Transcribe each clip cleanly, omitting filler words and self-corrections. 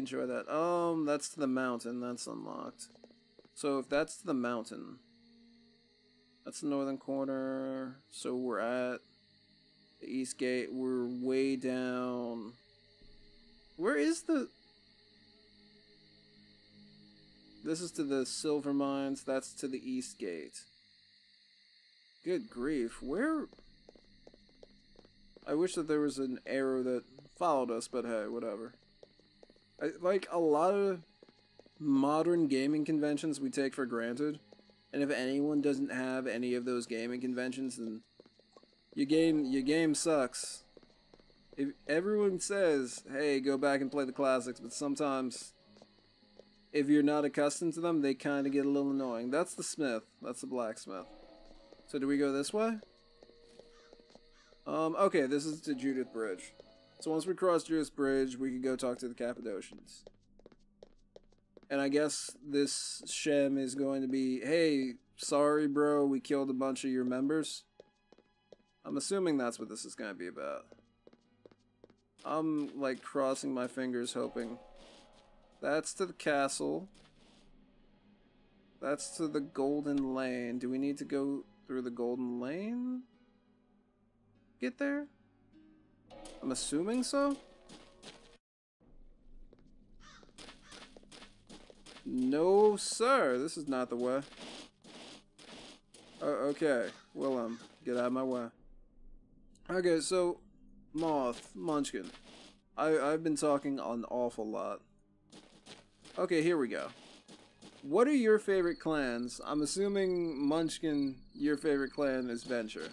enjoy that. That's to the mountain. That's unlocked. So if that's to the mountain, that's the northern corner. So we're at the east gate. We're way down. Where is the... This is to the silver mines. That's to the east gate. Good grief. Where... I wish that there was an arrow that followed us, but hey, whatever. Like, a lot of modern gaming conventions we take for granted, and if anyone doesn't have any of those gaming conventions, then your game sucks. If everyone says, hey, go back and play the classics, but sometimes, if you're not accustomed to them, they kind of get a little annoying. That's the smith. That's the blacksmith. So do we go this way? Okay, this is to Judith Bridge. So once we cross Judith Bridge, we can go talk to the Cappadocians. And I guess this Shem is going to be, hey, sorry bro, we killed a bunch of your members. I'm assuming that's what this is going to be about. I'm, like, crossing my fingers hoping. That's to the castle. That's to the Golden Lane. Do we need to go through the Golden Lane? Get there? I'm assuming so? No, sir. This is not the way. Okay. Well, get out of my way. Okay, so, Moth, Munchkin. I've been talking an awful lot. Okay, here we go. What are your favorite clans? I'm assuming, Munchkin, your favorite clan is Ventrue.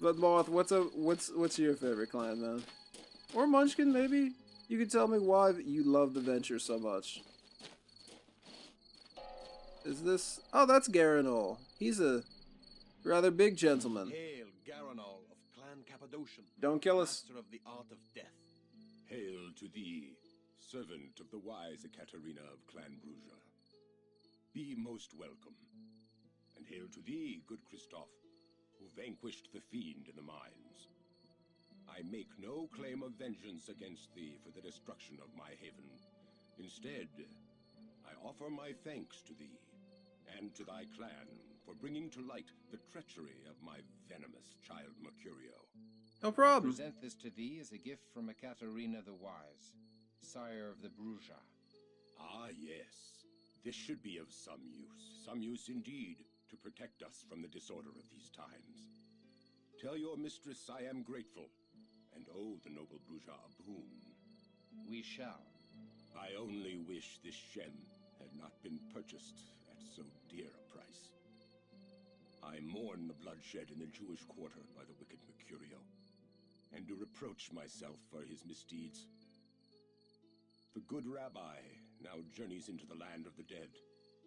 But Moth, what's your favorite clan, man? Or Munchkin, maybe? You can tell me why you love the Ventrue so much. Is this... Oh, that's Garanol. He's a rather big gentleman. Hail, Garanol of Clan Cappadocian. Don't kill us. Master of the art of death. Hail to thee, servant of the wise Ekaterina of Clan Bruja. Be most welcome. And hail to thee, good Christoph, who vanquished the fiend in the mines. I make no claim of vengeance against thee for the destruction of my haven. Instead, I offer my thanks to thee, and to thy clan, for bringing to light the treachery of my venomous child Mercurio. No problem. I present this to thee as a gift from Ekaterina the Wise, sire of the Bruja. Ah, yes. This should be of some use indeed, to protect us from the disorder of these times. Tell your mistress I am grateful, and owe the noble Bruja a boon. We shall. I only wish this Shem had not been purchased at so dear a price. I mourn the bloodshed in the Jewish quarter by the wicked Mercurio, and do reproach myself for his misdeeds. The good rabbi now journeys into the land of the dead,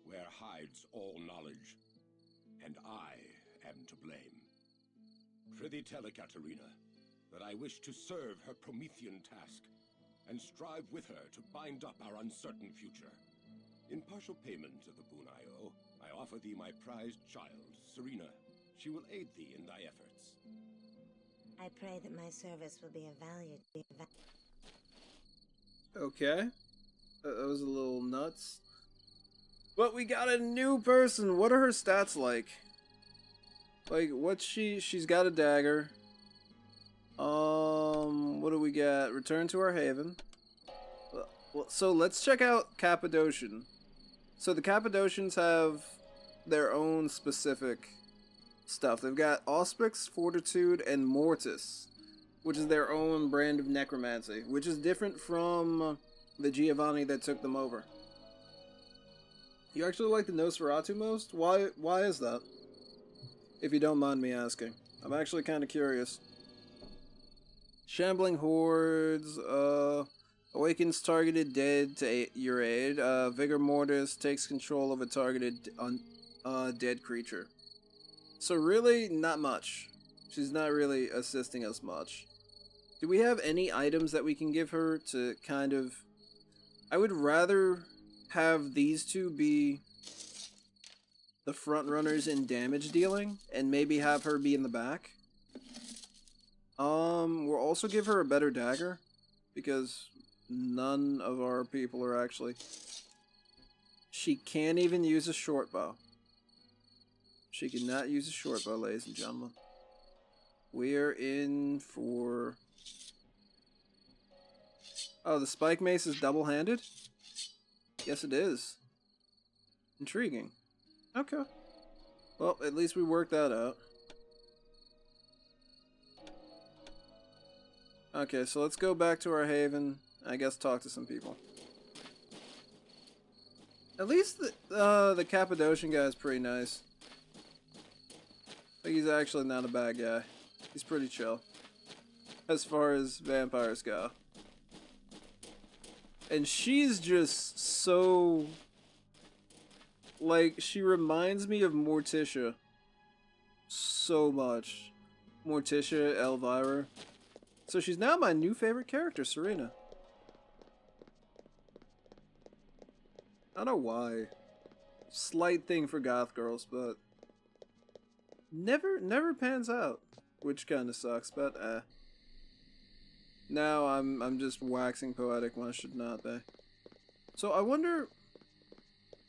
where hides all knowledge, and I am to blame. Prithee tell Ekaterina that I wish to serve her Promethean task, and strive with her to bind up our uncertain future. In partial payment of the boon I owe, I offer thee my prized child, Serena. She will aid thee in thy efforts. I pray that my service will be of value to thee. Okay. That was a little nuts. But we got a new person. What are her stats like? Like, what's she's got a dagger. What do we got? Return to our haven. Well, so let's check out Cappadocian. So the Cappadocians have their own specific stuff. They've got Auspix, Fortitude, and Mortis, which is their own brand of necromancy, which is different from the Giovanni that took them over. You actually like the Nosferatu most? Why is that? If you don't mind me asking. I'm actually kind of curious. Shambling hordes, awakens targeted dead to your aid. Vigor Mortis takes control of a targeted dead creature. So really, not much. She's not really assisting us much. Do we have any items that we can give her to kind of... I would rather have these two be the front runners in damage dealing, and maybe have her be in the back. We'll also give her a better dagger. because none of our people are actually... She can't even use a short bow. She cannot use a short bow, ladies and gentlemen. We are in for... Oh, the spike mace is double-handed? Yes, it is. Intriguing. Okay. Well, at least we worked that out. Okay, so let's go back to our haven. I guess talk to some people. At least the Cappadocian guy is pretty nice. Like, he's actually not a bad guy. He's pretty chill. As far as vampires go. And she's just so... Like, she reminds me of Morticia. So much. Morticia, Elvira. So she's now my new favorite character, Serena. I don't know why. Slight thing for goth girls, but... Never pans out. Which kinda sucks, but now I'm just waxing poetic when I should not be. So I wonder...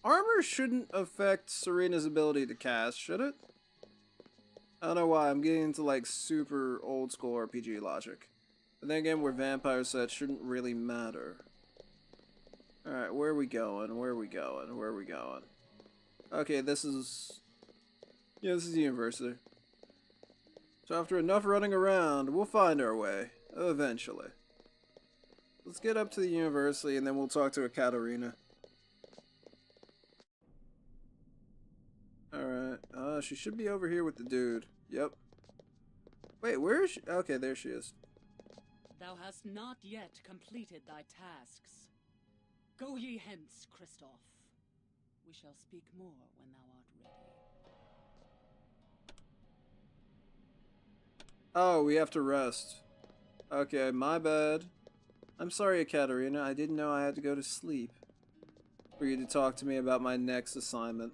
Armor shouldn't affect Serena's ability to cast, should it? I don't know why, I'm getting into like super old school RPG logic. But then again, we're vampires, so that shouldn't really matter. Alright, where are we going? Where are we going? Where are we going? Okay, this is... Yeah, this is the university. So after enough running around, we'll find our way. Eventually. Let's get up to the university and then we'll talk to a Katarina. Alright, she should be over here with the dude. Yep. Wait, where is she? Okay, there she is. Thou hast not yet completed thy tasks. Go ye hence, Christoph. We shall speak more when thou art ready. Oh, we have to rest. Okay, my bad. I'm sorry, Ekaterina. I didn't know I had to go to sleep for you to talk to me about my next assignment.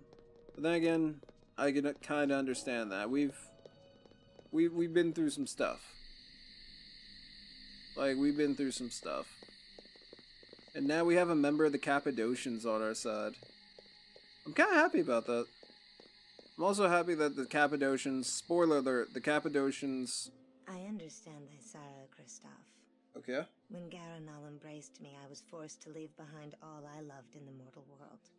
But then again, I can kind of understand that. We've been through some stuff. Like, we've been through some stuff. And now we have a member of the Cappadocians on our side. I'm kind of happy about that. I'm also happy that the Cappadocians, spoiler alert, the Cappadocians... I understand thy sorrow, Christoph. Okay. When Garanal embraced me, I was forced to leave behind all I loved in the mortal world.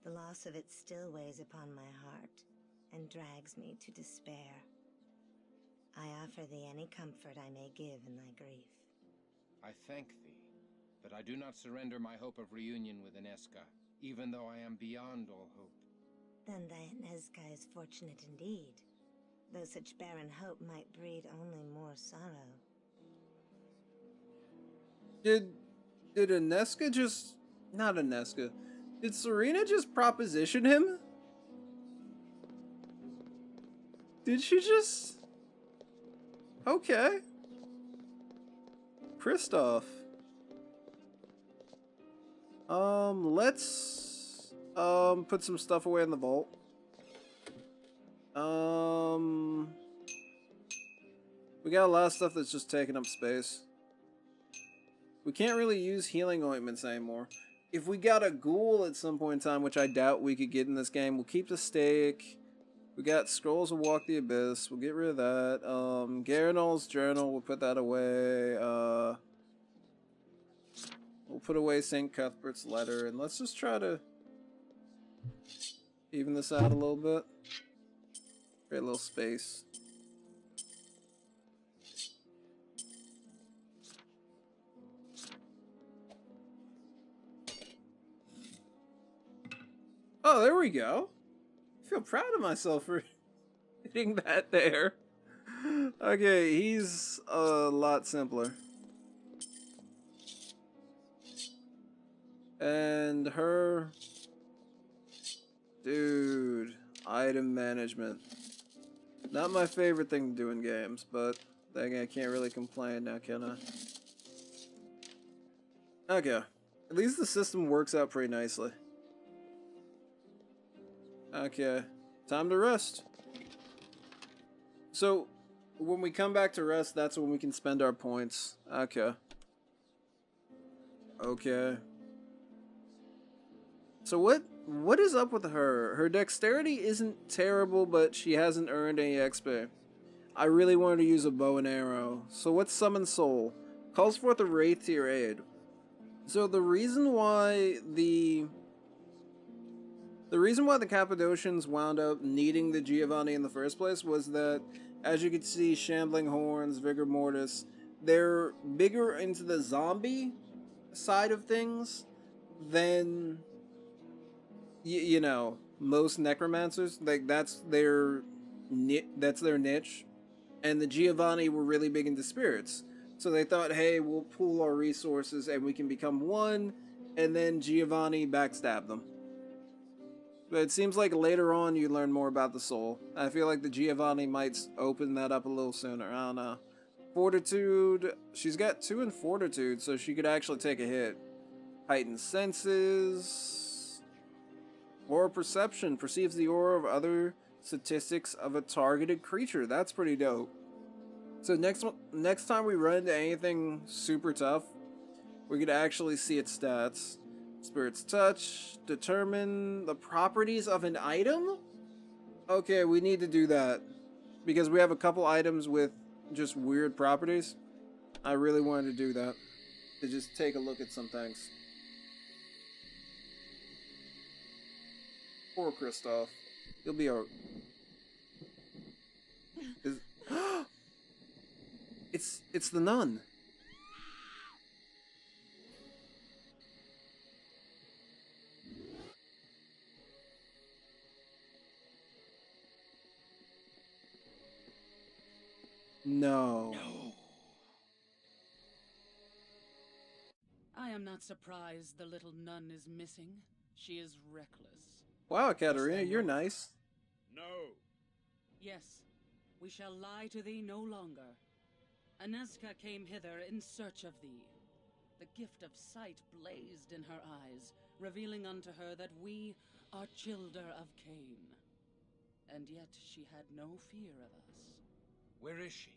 The loss of it still weighs upon my heart, and drags me to despair. I offer thee any comfort I may give in thy grief. I thank thee, but I do not surrender my hope of reunion with Inesca, even though I am beyond all hope. Then thy Inesca is fortunate indeed, though such barren hope might breed only more sorrow. Did Inesca just... Not Inesca. Did Serena just proposition him? Did she just... Okay. Christoph. Let's... put some stuff away in the vault. We got a lot of stuff that's just taking up space. We can't really use healing ointments anymore. If we got a ghoul at some point in time, which I doubt we could get in this game, we'll keep the stake. We got Scrolls of Walk the Abyss. We'll get rid of that. Garanol's journal, we'll put that away. We'll put away St. Cuthbert's letter, and let's just try to even this out a little bit. Create a little space. Oh, there we go. I feel proud of myself for hitting that there. Okay, he's a lot simpler. And her... Dude, item management. Not my favorite thing to do in games, but then I can't really complain now, can I? Okay. At least the system works out pretty nicely. Okay, time to rest. So, when we come back to rest, that's when we can spend our points. Okay. Okay. So what is up with her? Her dexterity isn't terrible, but she hasn't earned any XP. I really wanted to use a bow and arrow. So what's Summon Soul? Calls forth a wraith to your aid. So the reason why the Cappadocians wound up needing the Giovanni in the first place was that, as you can see, Shambling Horns, Vigor Mortis, they're bigger into the zombie side of things than you know, most necromancers. Like that's their niche, and the Giovanni were really big into spirits, so they thought, hey, we'll pool our resources and we can become one, and then Giovanni backstab them. But it seems like later on you learn more about the soul. I feel like the Giovanni might open that up a little sooner. I don't know. Fortitude, she's got 2 in Fortitude, so she could actually take a hit. Heightened senses. Aura perception perceives the aura of other statistics of a targeted creature. That's pretty dope. So next time we run into anything super tough, we could actually see its stats. Spirit's touch, determine the properties of an item? Okay, we need to do that. Because we have a couple items with just weird properties. I really wanted to do that. To just take a look at some things. Poor Kristoff. He'll be a... It's the nun. No. I am not surprised the little nun is missing. She is reckless. Wow, Katarina, you're nice. No. Yes, we shall lie to thee no longer. Aneska came hither in search of thee. The gift of sight blazed in her eyes, revealing unto her that we are childer of Cain. And yet she had no fear of us. Where is she?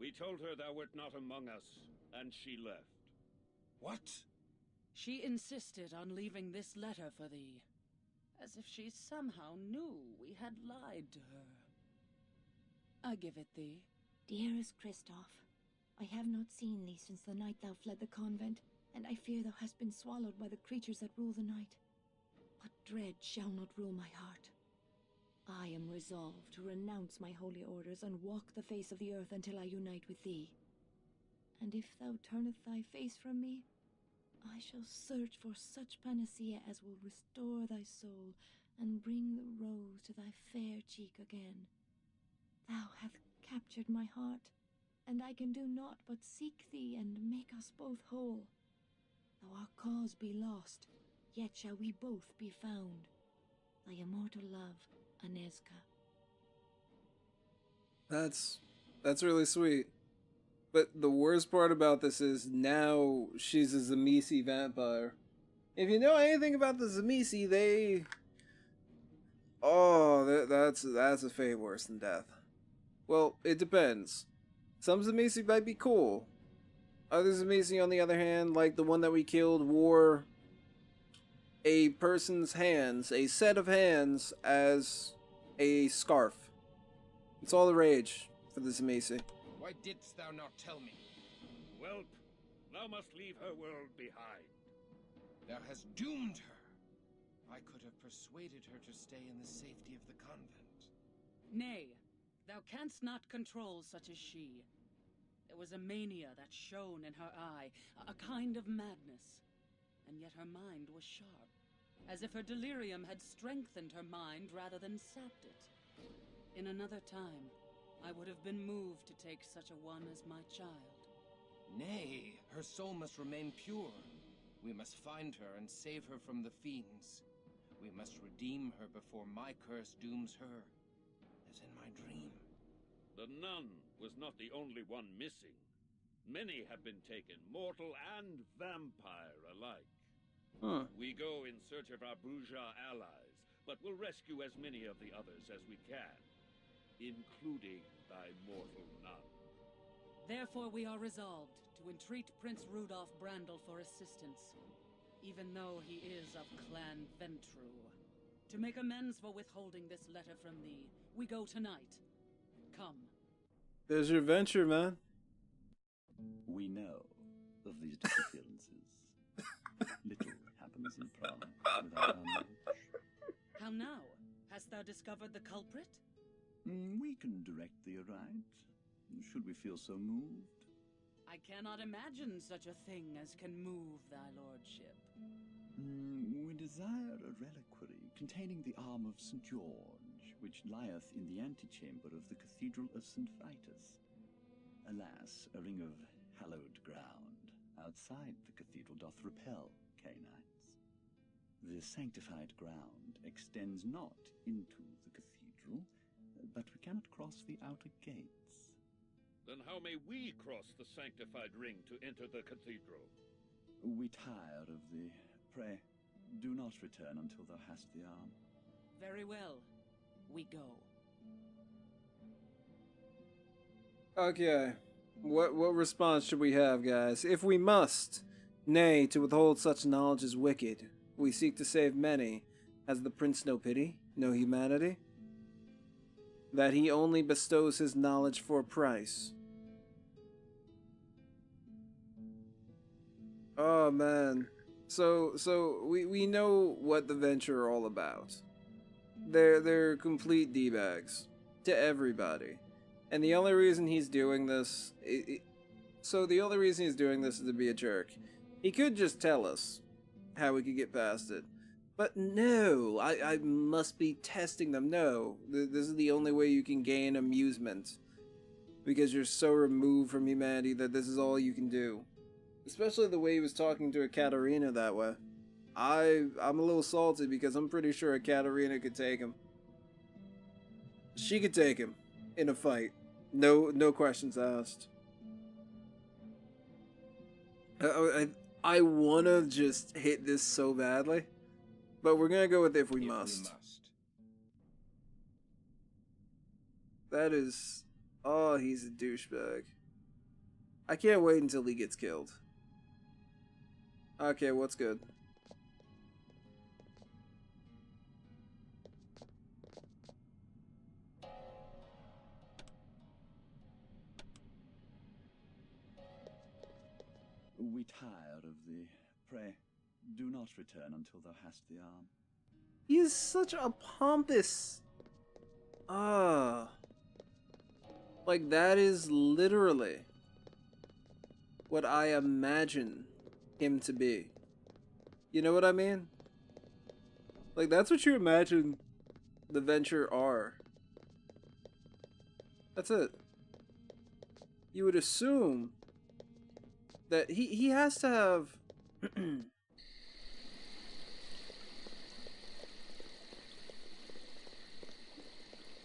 We told her thou wert not among us, and she left. What? She insisted on leaving this letter for thee, as if she somehow knew we had lied to her. I give it thee. Dearest Kristoff, I have not seen thee since the night thou fled the convent, and I fear thou hast been swallowed by the creatures that rule the night. But dread shall not rule my heart. I am resolved to renounce my holy orders and walk the face of the earth until I unite with thee. And if thou turneth thy face from me, I shall search for such panacea as will restore thy soul and bring the rose to thy fair cheek again. Thou hast captured my heart, and I can do naught but seek thee and make us both whole. Though our cause be lost, yet shall we both be found. Thy immortal love, Aneska. That's really sweet. But the worst part about this is now she's a Zamisi vampire. If you know anything about the Zamisi, they... Oh, that's a fate worse than death. Well, it depends. Some Zamisi might be cool. Other Zamisi, on the other hand, like the one that we killed, wore a person's hands, a set of hands, as a scarf. It's all the rage for the Zamisi. Why didst thou not tell me? Whelp, thou must leave her world behind. Thou hast doomed her. I could have persuaded her to stay in the safety of the convent. Nay, thou canst not control such as she. There was a mania that shone in her eye, a kind of madness. And yet her mind was sharp, as if her delirium had strengthened her mind rather than sapped it. In another time, I would have been moved to take such a one as my child. Nay, her soul must remain pure. We must find her and save her from the fiends. We must redeem her before my curse dooms her, as in my dream. The nun was not the only one missing. Many have been taken, mortal and vampire alike. Huh. We go in search of our Bruja allies, but will rescue as many of the others as we can, including thy mortal nun. Therefore we are resolved to to entreat Prince Rudolph Brandel for assistance, even though he is of Clan Ventrue. To make amends for withholding this letter from thee, we go tonight. Come. There's your venture, man. We know of these disappearances. Little happens in Prague without our knowledge. How now? Hast thou discovered the culprit? We can direct thee aright, should we feel so moved. I cannot imagine such a thing as can move thy lordship. We desire a reliquary containing the arm of St. George, which lieth in the antechamber of the Cathedral of St. Vitus. Alas, a ring of hallowed ground outside the cathedral doth repel Cainites. The sanctified ground extends not into the cathedral, but we cannot cross the outer gates. Then how may we cross the sanctified ring to enter the cathedral? We tire of thee. Pray, do not return until thou hast the arm. Very well. We go. Okay. What response should we have, guys? If we must, nay, to withhold such knowledge is wicked. We seek to save many. Has the prince no pity, no humanity? That he only bestows his knowledge for a price. Oh man. So we know what the Venture are all about. They're complete D-bags to everybody. And the only reason he's doing this the only reason he's doing this is to be a jerk. He could just tell us how we could get past it. But no, I must be testing them. No, this is the only way you can gain amusement. Because you're so removed from humanity that this is all you can do. Especially the way he was talking to a Katarina that way. I'm a little salty because I'm pretty sure a Katarina could take him. She could take him in a fight. No questions asked. I want to just hit this so badly. But we're going to go with if we must. That is... Oh, he's a douchebag. I can't wait until he gets killed. Okay, what's good? We tire of thee. Pray, do not return until thou hast the arm. He is such a pompous... Like, that is literally what I imagine him to be. You know what I mean? Like, that's what you imagine the Venture are. That's it. You would assume that he has to have...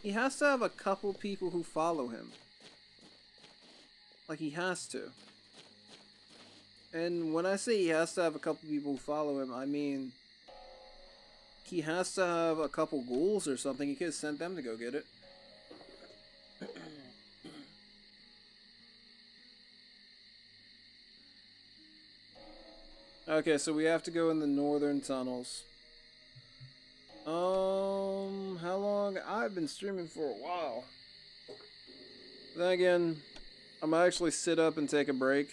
He has to have a couple people who follow him. Like, he has to. And when I say he has to have a couple people who follow him, I mean... He has to have a couple ghouls or something. He could have sent them to go get it. Okay, so we have to go in the northern tunnels. How long? I've been streaming for a while. Then again, I'm gonna actually sit up and take a break.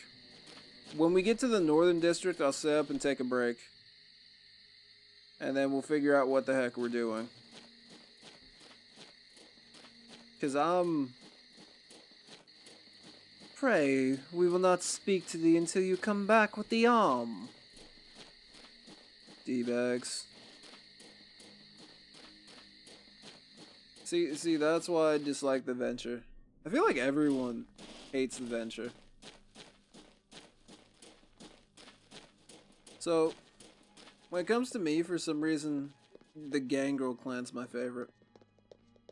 When we get to the northern district, I'll sit up and take a break. And then we'll figure out what the heck we're doing. Because Pray, we will not speak to thee until you come back with the arm. D-bags. See, that's why I dislike the Venture. I feel like everyone hates the Venture. So, when it comes to me, for some reason, the Gangrel clan's my favorite.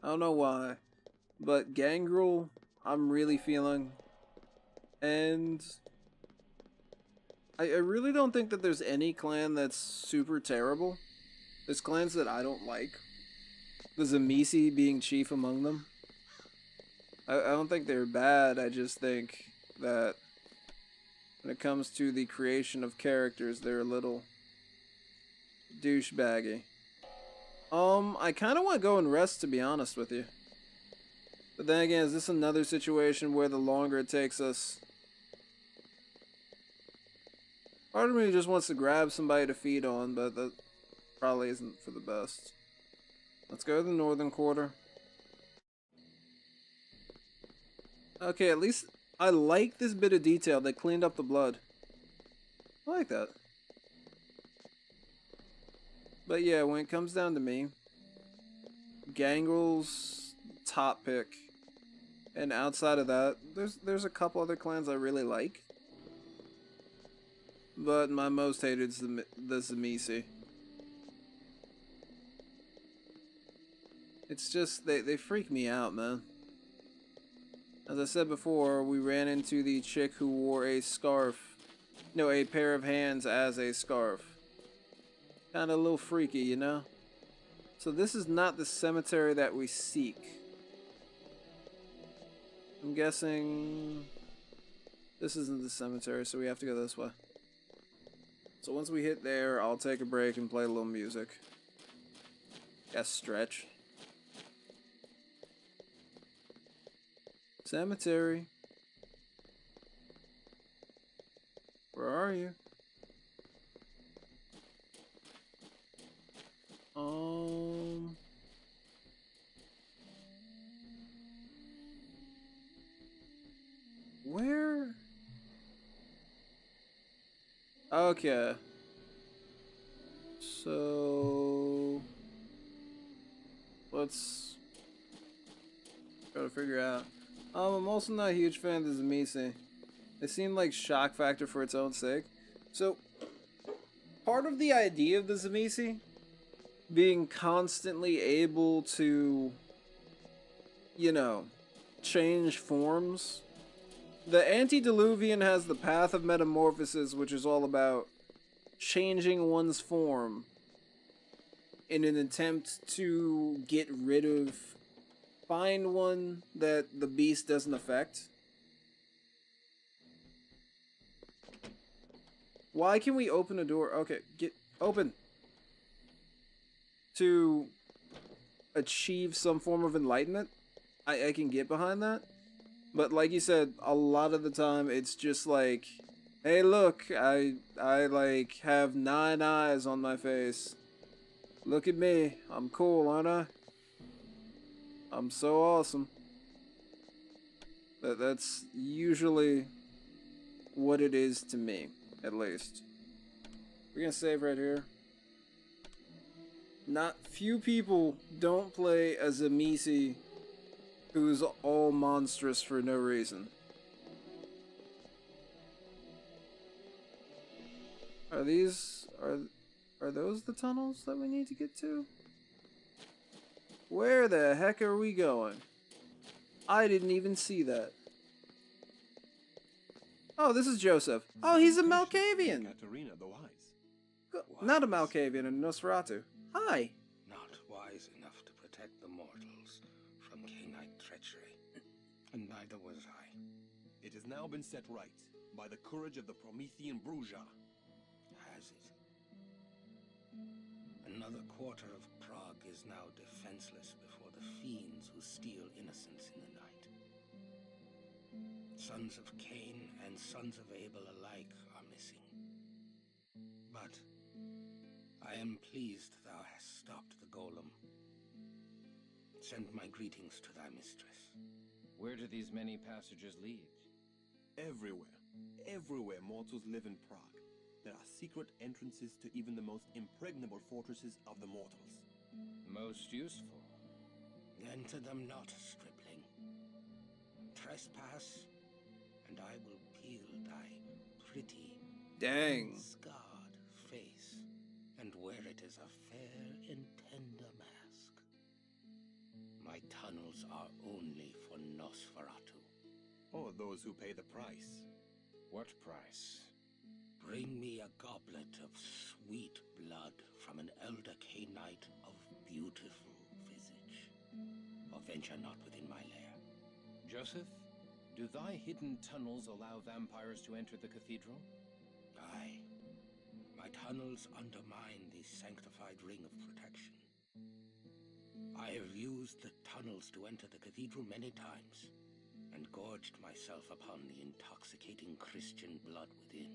I don't know why, but Gangrel, I'm really feeling. And I really don't think that there's any clan that's super terrible. There's clans that I don't like. The Zamisi being chief among them. I don't think they're bad, I just think that when it comes to the creation of characters. They're a little douchebaggy. I kind of want to go and rest, to be honest with you. But then again, is this another situation where the longer it takes us... Part of me just wants to grab somebody to feed on, but that probably isn't for the best. Let's go to the northern quarter. Okay, at least I like this bit of detail. They cleaned up the blood. I like that. But yeah, when it comes down to me, Gangle's top pick. And outside of that, there's a couple other clans I really like. But my most hated is the Tzimisce. It's just, they freak me out, man. As I said before, we ran into the chick who wore a scarf. No, a pair of hands as a scarf. Kinda a little freaky, you know? So this is not the cemetery that we seek. I'm guessing this isn't the cemetery, so we have to go this way. So once we hit there, I'll take a break and play a little music. Guess stretch. Cemetery. Where are you? Where? Okay. So let's try to figure out. I'm also not a huge fan of the Tzimisce. They seem like shock factor for its own sake. So part of the idea of the Tzimisce being constantly able to, you know, change forms. The Antediluvian has the Path of Metamorphosis, which is all about changing one's form in an attempt to get rid of, find one that the beast doesn't affect. Why can we open a door? Okay, get open. To achieve some form of enlightenment. I can get behind that. But like you said, a lot of the time it's just like, hey look, I like have 9 eyes on my face. Look at me. I'm cool, aren't I? I'm so awesome. That's usually what it is to me, at least. We're gonna save right here. Not few people don't play a Tzimisce who's all monstrous for no reason. Are those the tunnels that we need to get to? Where the heck are we going? I didn't even see that. Oh, this is Joseph. Oh, he's a Malkavian. Katarina the Wise. Not a Malkavian, a Nosferatu. Hi. Not wise enough to protect the mortals from Cainite treachery. And neither was I. It has now been set right by the courage of the Promethean Bruja. Has it? Another quarter of Prague is now defenseless before the fiends who steal innocence in the night. Sons of Cain and sons of Abel alike are missing. But I am pleased thou hast stopped the golem. Send my greetings to thy mistress. Where do these many passages lead? Everywhere. Everywhere mortals live in Prague. There are secret entrances to even the most impregnable fortresses of the mortals. Most useful. Enter them not, stripling. Trespass, and I will peel thy pretty, Dang. scarred face, and wear it as a fair and tender mask. My tunnels are only for Nosferatu. Or those who pay the price. What price? Bring me a goblet of sweet blood from an elder Cainite of beautiful visage, or venture not within my lair. Joseph, Do thy hidden tunnels allow vampires to enter the cathedral? Aye. My tunnels undermine the sanctified ring of protection. I have used the tunnels to enter the cathedral many times, and gorged myself upon the intoxicating Christian blood within.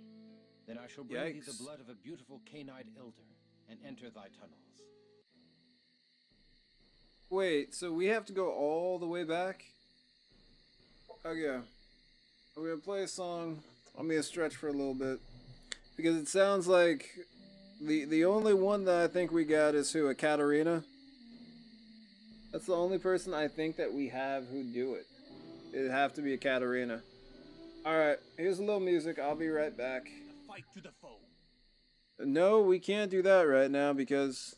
Then I shall bring thee Yikes. the blood of a beautiful canine elder, and enter thy tunnels. Wait, so we have to go all the way back? Okay. I'm gonna play a song. I'm gonna stretch for a little bit. Because it sounds like the only one that I think we got is who? A Katarina? That's the only person I think that we have who do it. It'd have to be a Katarina. Alright, here's a little music. I'll be right back. Fight to the foe. No, we can't do that right now because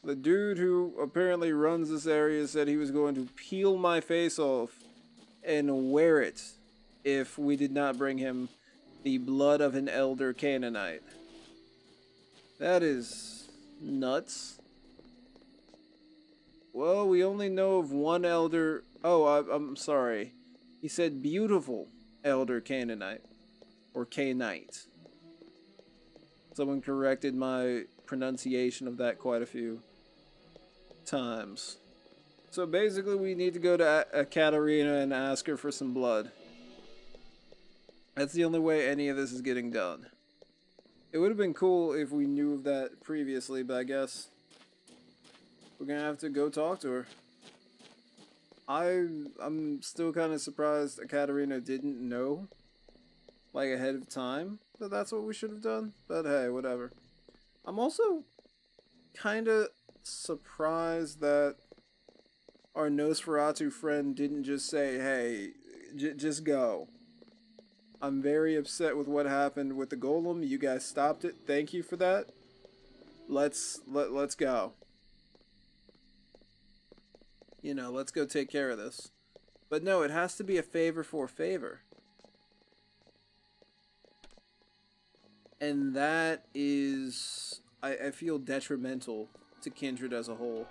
the dude who apparently runs this area said he was going to peel my face off and wear it if we did not bring him the blood of an elder Canaanite. That is nuts. Well, we only know of one elder. Oh, I'm sorry. He said beautiful elder Canaanite. Or Canaanite. Someone corrected my pronunciation of that quite a few times. So basically we need to go to Katarina and ask her for some blood. That's the only way any of this is getting done. It would have been cool if we knew of that previously, but I guess we're gonna have to go talk to her. I'm still kind of surprised Katarina didn't know, like, ahead of time that that's what we should have done. But hey, whatever. I'm also kind of surprised that our Nosferatu friend didn't just say, hey, just go. I'm very upset with what happened with the golem. You guys stopped it. Thank you for that. Let's go. You know, let's go take care of this. But no, it has to be a favor for a favor. And that is, I feel, detrimental to Kindred as a whole.